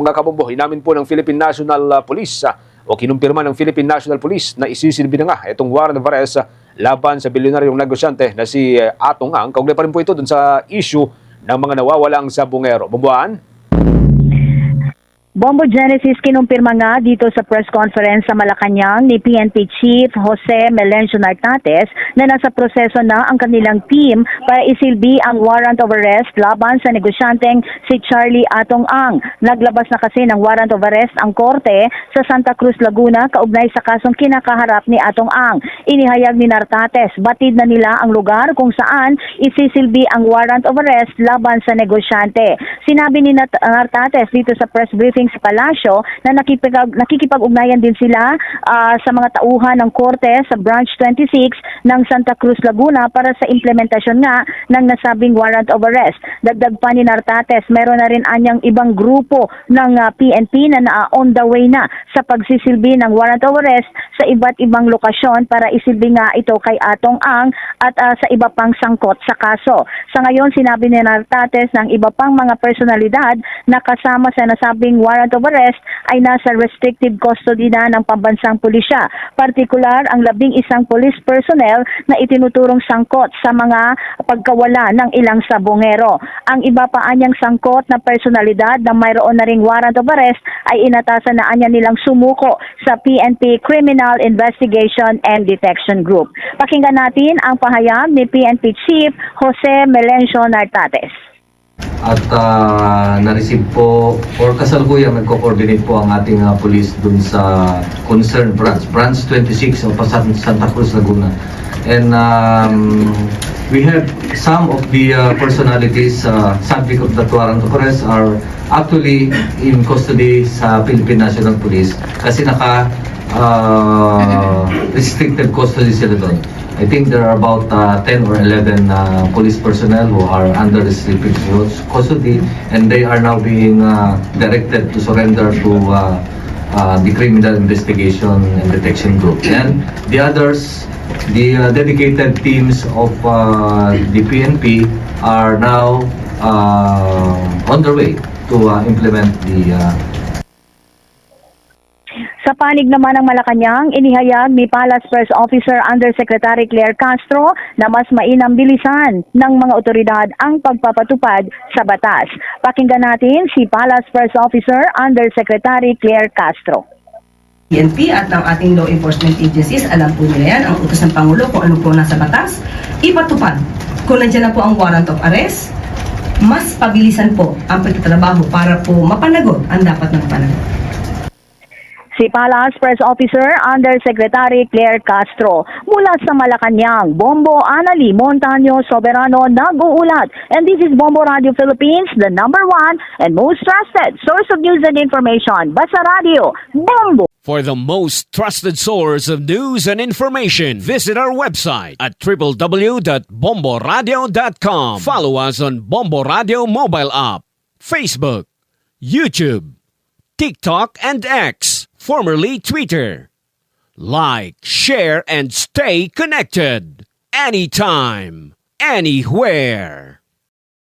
Mga kabombo, inamin po ng Philippine National Police o kinumpirma ng Philippine National Police na isisilbi na nga itong warrant of arrest laban sa bilyonaryong negosyante na si Atong Ang. Kaugnay pa rin po ito dun sa issue ng mga nawawalang sabongero. Bumbuan? Bombo Genesis kinumpirma nga dito sa press conference sa Malacanang ni PNP Chief Jose Melencio Nartates na nasa proseso na ang kanilang team para isilbi ang warrant of arrest laban sa negosyanteng si Charlie Atong Ang. Naglabas na kasi ng warrant of arrest ang korte sa Santa Cruz, Laguna kaugnay sa kasong kinakaharap ni Atong Ang. Inihayag ni Nartates, batid na nila ang lugar kung saan isisilbi ang warrant of arrest laban sa negosyante. Sinabi ni Nartates dito sa press briefing sa Palasyo na nakikipag-ugnayan din sila sa mga tauhan ng korte sa Branch 26 ng Santa Cruz, Laguna para sa implementasyon nga ng nasabing warrant of arrest. Dagdag pa ni Nartates, meron na rin anyang ibang grupo ng PNP na on the way na sa pagsisilbi ng warrant of arrest sa iba't ibang lokasyon para isilbi nga ito kay Atong Ang at sa iba pang sangkot sa kaso. Sa ngayon, sinabi ni Nartates ng iba pang mga personalidad na kasama sa nasabing warrant of arrest ay nasa restrictive custody na ng pambansang pulisya. Partikular ang 11 police personnel na itinuturong sangkot sa mga pagkawala ng ilang sabongero. Ang iba pa anyang sangkot na personalidad na mayroon na ring warrant of arrest ay inatasan na anya nilang sumuko sa PNP Criminal Investigation and Detection Group. Pakinggan natin ang pahayag ni PNP Chief Jose Melencio Nartates. At na-receive po or kasalukuyan nagko-coordinate po ang ating police dun sa concerned branch 26 of Santa Cruz, Laguna. And we have some of the personalities subject of that warrant of arrest are actually in custody sa Philippine National Police kasi restricted custody sila doon. I think there are about 10 or 11 police personnel who are under restricted custody, and they are now being directed to surrender to the Criminal Investigation and Detection Group. And the others, the dedicated teams of the PNP are now on their way to implement the Sa panig naman ng Malacanang, inihayag ni Palace Press Officer Undersecretary Claire Castro na mas mainam bilisan ng mga otoridad ang pagpapatupad sa batas. Pakinggan natin si Palace Press Officer Undersecretary Claire Castro. PNP at ng ating law enforcement agencies, alam po nila yan, ang utos ng Pangulo kung ano po nasa batas, ipatupad. Kung nandiyan na po ang warrant of arrest, mas pabilisan po ang pagtatrabaho para po mapanagot ang dapat ng panagot. Si Palace Press Officer Undersecretary Claire Castro. Mula sa Malacanang, Bombo Anali Montaño Soberano nag-uulat. And this is Bombo Radio Philippines, the #1 and most trusted source of news and information. Basta Radio, Bombo! For the most trusted source of news and information, visit our website at www.bomboradio.com. Follow us on Bombo Radio mobile app, Facebook, YouTube, TikTok, and X, formerly Twitter. Like, share, and stay connected. Anytime, anywhere.